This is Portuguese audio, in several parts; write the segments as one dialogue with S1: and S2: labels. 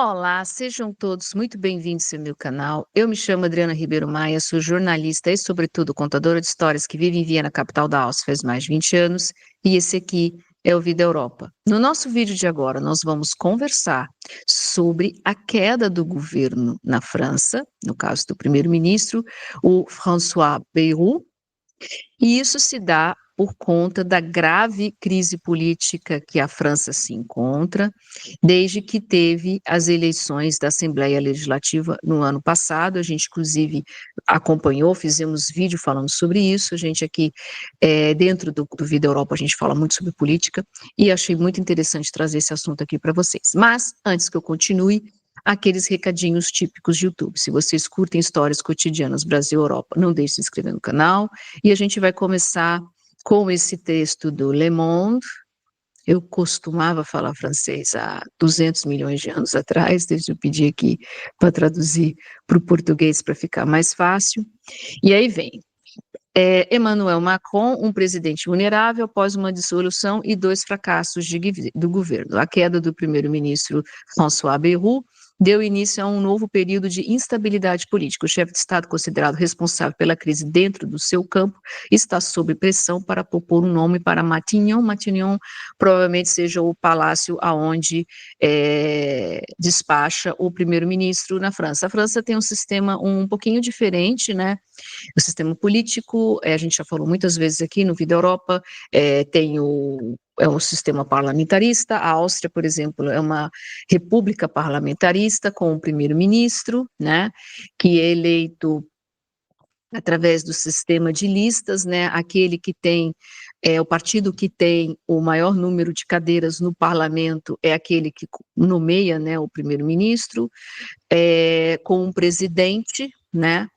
S1: Olá, sejam todos muito bem-vindos ao meu canal. Eu me chamo Adriana Ribeiro Maia, sou jornalista e, sobretudo, contadora de histórias que vive em Viena, capital da Áustria, faz mais de 20 anos, e esse aqui é o Vida Europa. No nosso vídeo de agora, nós vamos conversar sobre a queda do governo na França, no caso do primeiro-ministro, o François Bayrou, e isso se dá por conta da grave crise política que a França se encontra, desde que teve as eleições da Assembleia Legislativa no ano passado. A gente, inclusive, acompanhou, fizemos vídeo falando sobre isso. A gente aqui, dentro do Vida Europa, a gente fala muito sobre política e achei muito interessante trazer esse assunto aqui para vocês. Mas, antes que eu continue, aqueles recadinhos típicos de YouTube. Se vocês curtem histórias cotidianas Brasil-Europa, não deixe de se inscrever no canal. E a gente vai começar com esse texto do Le Monde. Eu costumava falar francês há 200 milhões de anos atrás, desde eu pedi aqui para traduzir para o português para ficar mais fácil. E aí vem, Emmanuel Macron, um presidente vulnerável após uma dissolução e 2 fracassos do governo. A queda do primeiro-ministro François Bayrou deu início a um novo período de instabilidade política. O chefe de Estado, considerado responsável pela crise dentro do seu campo, está sob pressão para propor um nome para Matignon. Matignon provavelmente seja o palácio aonde despacha o primeiro-ministro na França. A França tem um sistema um pouquinho diferente, né? O sistema político, a gente já falou muitas vezes aqui no Vida Europa, tem o sistema parlamentarista. A Áustria, por exemplo, é uma república parlamentarista com o primeiro-ministro, né, que é eleito através do sistema de listas, né, aquele que tem, o partido que tem o maior número de cadeiras no parlamento é aquele que nomeia, né, o primeiro-ministro, com um presidente, né.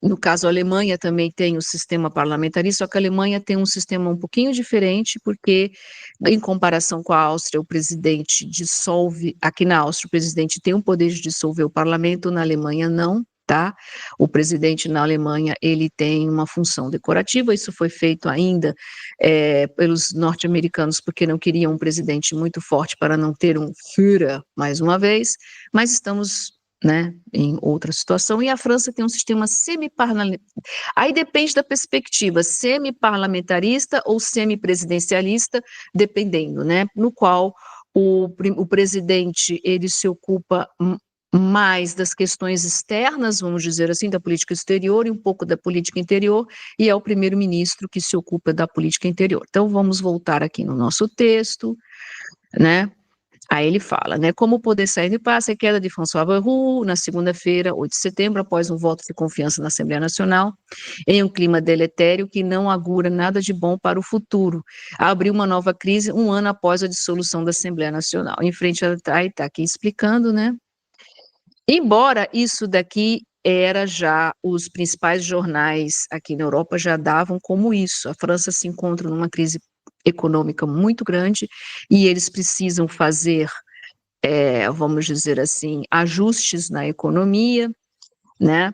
S1: No caso, a Alemanha também tem o sistema parlamentarista, só que a Alemanha tem um sistema um pouquinho diferente, porque, em comparação com a Áustria, o presidente dissolve, aqui na Áustria, o presidente tem o poder de dissolver o parlamento, na Alemanha não, tá? O presidente na Alemanha, ele tem uma função decorativa, isso foi feito ainda pelos norte-americanos, porque não queriam um presidente muito forte para não ter um Führer, mais uma vez, mas estamos, né, em outra situação, e a França tem um sistema semi-parlamentarista, aí depende da perspectiva, semi-parlamentarista ou semi-presidencialista, dependendo, né, no qual o presidente, ele se ocupa mais das questões externas, vamos dizer assim, da política exterior e um pouco da política interior, e é o primeiro-ministro que se ocupa da política interior. Então, vamos voltar aqui no nosso texto, né. Aí ele fala, né, como poder sair do impasse, a queda de François Bayrou, na segunda-feira, 8 de setembro, após um voto de confiança na Assembleia Nacional, em um clima deletério que não augura nada de bom para o futuro. Abriu uma nova crise um ano após a dissolução da Assembleia Nacional. Em frente a aí está aqui explicando, né, embora isso daqui era já, os principais jornais aqui na Europa já davam como isso, a França se encontra numa crise econômica muito grande, e eles precisam fazer, vamos dizer assim, ajustes na economia, né,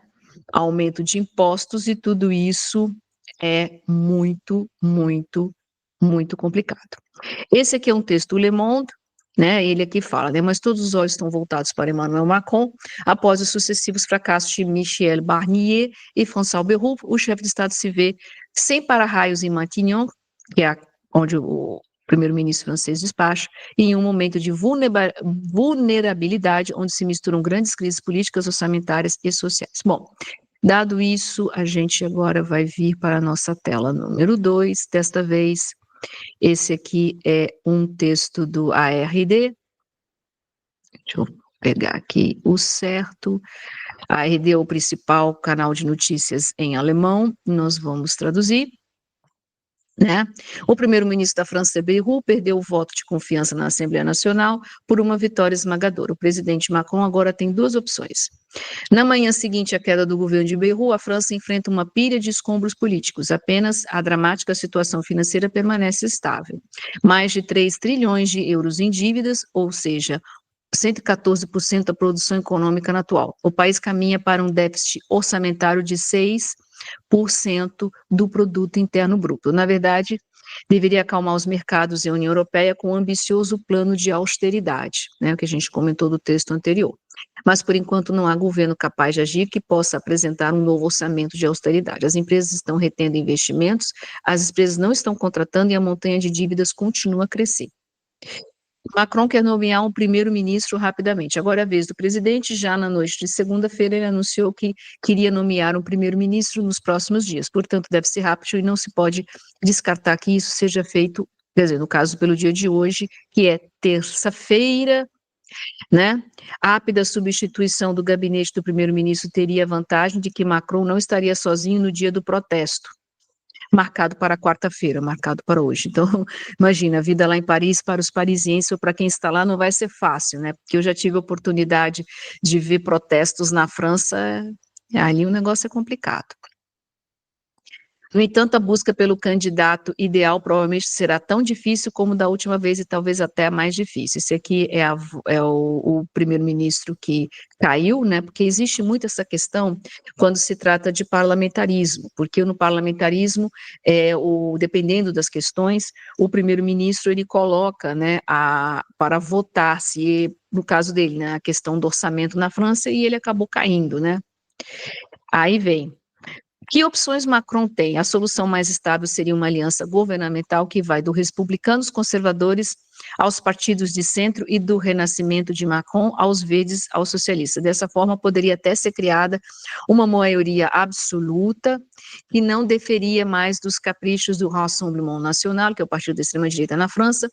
S1: aumento de impostos, e tudo isso é muito, muito, muito complicado. Esse aqui é um texto do Le Monde, né, ele aqui fala, né, mas todos os olhos estão voltados para Emmanuel Macron, após os sucessivos fracassos de Michel Barnier e François Bayrou, o chefe de Estado se vê sem para-raios em Matignon, que é onde o primeiro-ministro francês despacha, e em um momento de vulnerabilidade, onde se misturam grandes crises políticas, orçamentárias e sociais. Bom, dado isso, a gente agora vai vir para a nossa tela número 2, desta vez, esse aqui é um texto do ARD, deixa eu pegar aqui o certo, a ARD é o principal canal de notícias em alemão, nós vamos traduzir, né? O primeiro-ministro da França, Bayrou, perdeu o voto de confiança na Assembleia Nacional por uma vitória esmagadora. O presidente Macron agora tem 2 opções. Na manhã seguinte à queda do governo de Bayrou, a França enfrenta uma pilha de escombros políticos. Apenas a dramática situação financeira permanece estável. Mais de 3 trilhões de euros em dívidas, ou seja, 114% da produção econômica na atual. O país caminha para um déficit orçamentário de 6% do produto interno bruto. Na verdade, deveria acalmar os mercados e a União Europeia com um ambicioso plano de austeridade, né, o que a gente comentou do texto anterior. Mas, por enquanto, não há governo capaz de agir que possa apresentar um novo orçamento de austeridade. As empresas estão retendo investimentos, as empresas não estão contratando e a montanha de dívidas continua a crescer. Macron quer nomear um primeiro-ministro rapidamente. Agora é a vez do presidente. Já na noite de segunda-feira, ele anunciou que queria nomear um primeiro-ministro nos próximos dias. Portanto, deve ser rápido e não se pode descartar que isso seja feito, quer dizer, no caso, pelo dia de hoje, que é terça-feira, né? A rápida substituição do gabinete do primeiro-ministro teria a vantagem de que Macron não estaria sozinho no dia do protesto, marcado para quarta-feira, marcado para hoje. Então, imagina, a vida lá em Paris para os parisienses ou para quem está lá não vai ser fácil, né? Porque eu já tive a oportunidade de ver protestos na França, ali o negócio é complicado. No entanto, a busca pelo candidato ideal provavelmente será tão difícil como da última vez e talvez até mais difícil. Esse aqui é o primeiro-ministro que caiu, né? Porque existe muito essa questão quando se trata de parlamentarismo, porque no parlamentarismo, dependendo das questões, o primeiro-ministro ele coloca, né, para votar, se no caso dele, né, a questão do orçamento na França, e ele acabou caindo, né? Aí vem. Que opções Macron tem? A solução mais estável seria uma aliança governamental que vai dos republicanos conservadores aos partidos de centro e do renascimento de Macron aos verdes, aos socialistas. Dessa forma, poderia até ser criada uma maioria absoluta que não deferia mais dos caprichos do Rassemblement National, que é o partido da extrema-direita na França,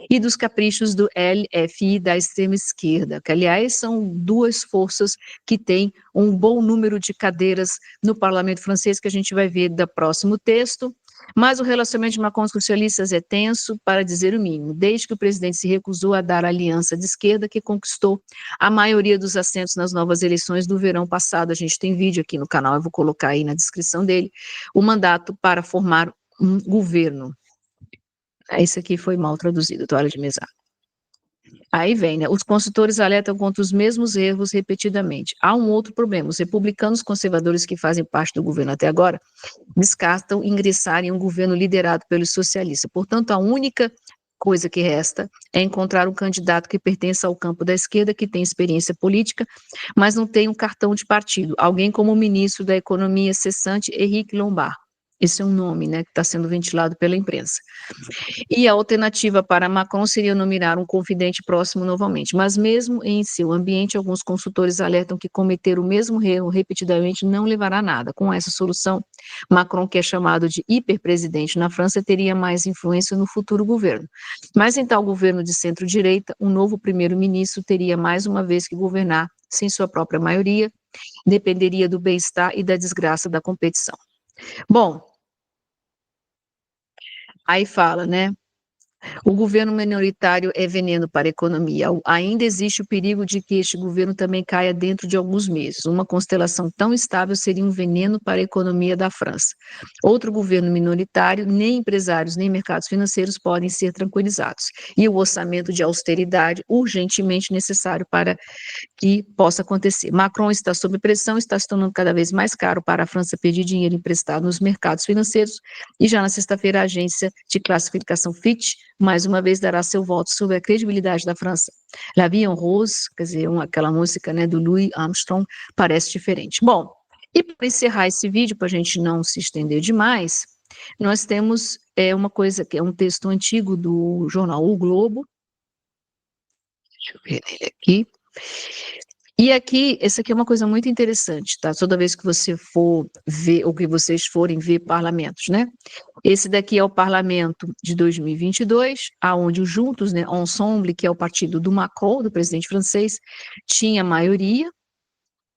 S1: e dos caprichos do LFI da extrema-esquerda, que, aliás, são duas forças que têm um bom número de cadeiras no parlamento francês, que a gente vai ver do próximo texto, mas o relacionamento de Macron com os socialistas é tenso, para dizer o mínimo, desde que o presidente se recusou a dar a aliança de esquerda que conquistou a maioria dos assentos nas novas eleições do verão passado. A gente tem vídeo aqui no canal, eu vou colocar aí na descrição dele, o mandato para formar um governo. Esse aqui foi mal traduzido, toalha de mesa. Aí vem, né? Os consultores alertam contra os mesmos erros repetidamente. Há um outro problema: os republicanos conservadores que fazem parte do governo até agora descartam ingressar em um governo liderado pelos socialistas. Portanto, a única coisa que resta é encontrar um candidato que pertença ao campo da esquerda, que tem experiência política, mas não tem um cartão de partido. Alguém como o ministro da Economia cessante, Henrique Lombard. Esse é um nome, né, que está sendo ventilado pela imprensa. E a alternativa para Macron seria nominar um confidente próximo novamente. Mas mesmo em seu ambiente, alguns consultores alertam que cometer o mesmo erro repetidamente não levará a nada. Com essa solução, Macron, que é chamado de hiperpresidente na França, teria mais influência no futuro governo. Mas em tal governo de centro-direita, um novo primeiro-ministro teria mais uma vez que governar sem sua própria maioria, dependeria do bem-estar e da desgraça da competição. Bom, aí fala, né? O governo minoritário é veneno para a economia. Ainda existe o perigo de que este governo também caia dentro de alguns meses. Uma constelação tão estável seria um veneno para a economia da França. Outro governo minoritário, nem empresários nem mercados financeiros podem ser tranquilizados. E o orçamento de austeridade urgentemente necessário para que possa acontecer. Macron está sob pressão, está se tornando cada vez mais caro para a França pedir dinheiro emprestado nos mercados financeiros, e já na sexta-feira a agência de classificação Fitch mais uma vez dará seu voto sobre a credibilidade da França. La Vie en Rose, quer dizer, aquela música, né, do Louis Armstrong, parece diferente. Bom, e para encerrar esse vídeo, para a gente não se estender demais, nós temos uma coisa que é um texto antigo do jornal O Globo. Deixa eu ver ele aqui. E aqui, essa aqui é uma coisa muito interessante, tá? Toda vez que você for ver, ou que vocês forem ver parlamentos, né? Esse daqui é o parlamento de 2022, aonde o Juntos, né, Ensemble, que é o partido do Macron, do presidente francês, tinha maioria,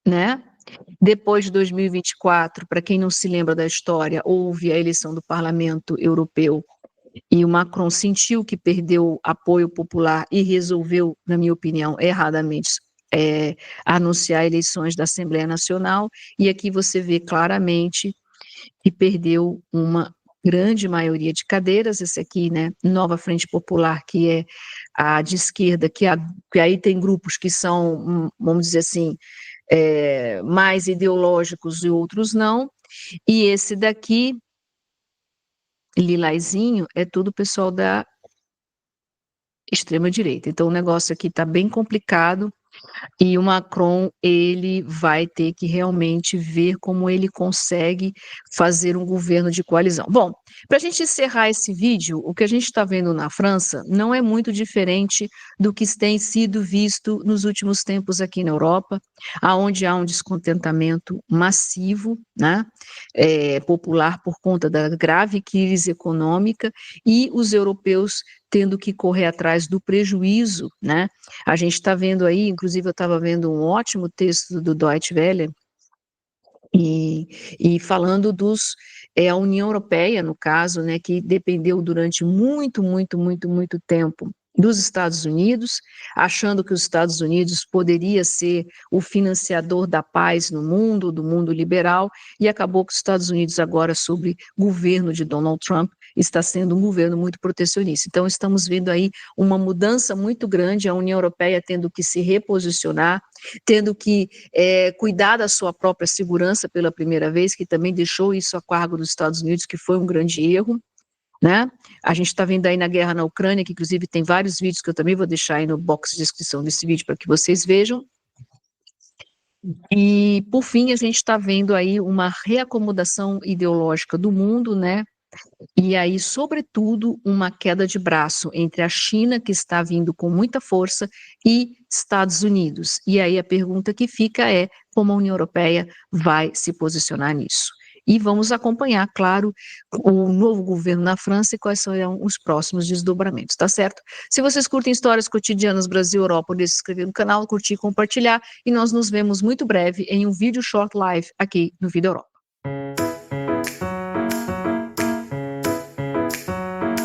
S1: né? Depois de 2024, para quem não se lembra da história, houve a eleição do Parlamento Europeu e o Macron sentiu que perdeu apoio popular e resolveu, na minha opinião, erradamente, anunciar eleições da Assembleia Nacional, e aqui você vê claramente que perdeu uma grande maioria de cadeiras. Esse aqui, né, Nova Frente Popular, que é a de esquerda, que aí tem grupos que são, vamos dizer assim, mais ideológicos e outros não, e esse daqui lilazinho é tudo pessoal da extrema-direita. Então, o negócio aqui está bem complicado. E o Macron, ele vai ter que realmente ver como ele consegue fazer um governo de coalizão. Bom, para a gente encerrar esse vídeo, o que a gente está vendo na França não é muito diferente do que tem sido visto nos últimos tempos aqui na Europa, aonde há um descontentamento massivo, né, popular por conta da grave crise econômica e os europeus tendo que correr atrás do prejuízo, né? A gente está vendo aí, inclusive eu estava vendo um ótimo texto do Deutsche Welle, e falando a União Europeia, no caso, né, que dependeu durante muito tempo dos Estados Unidos, achando que os Estados Unidos poderia ser o financiador da paz no mundo, do mundo liberal, e acabou que os Estados Unidos agora, sob governo de Donald Trump, está sendo um governo muito protecionista. Então, estamos vendo aí uma mudança muito grande, a União Europeia tendo que se reposicionar, tendo que cuidar da sua própria segurança pela primeira vez, que também deixou isso a cargo dos Estados Unidos, que foi um grande erro, né? A gente está vendo aí na guerra na Ucrânia, que inclusive tem vários vídeos que eu também vou deixar aí no box de descrição desse vídeo para que vocês vejam. E, por fim, a gente está vendo aí uma reacomodação ideológica do mundo, né? E aí, sobretudo, uma queda de braço entre a China, que está vindo com muita força, e Estados Unidos. E aí a pergunta que fica é como a União Europeia vai se posicionar nisso. E vamos acompanhar, claro, o novo governo na França e quais serão os próximos desdobramentos, tá certo? Se vocês curtem histórias cotidianas Brasil e Europa, podem se inscrever no canal, curtir e compartilhar, e nós nos vemos muito breve em um vídeo short live aqui no Vida Europa.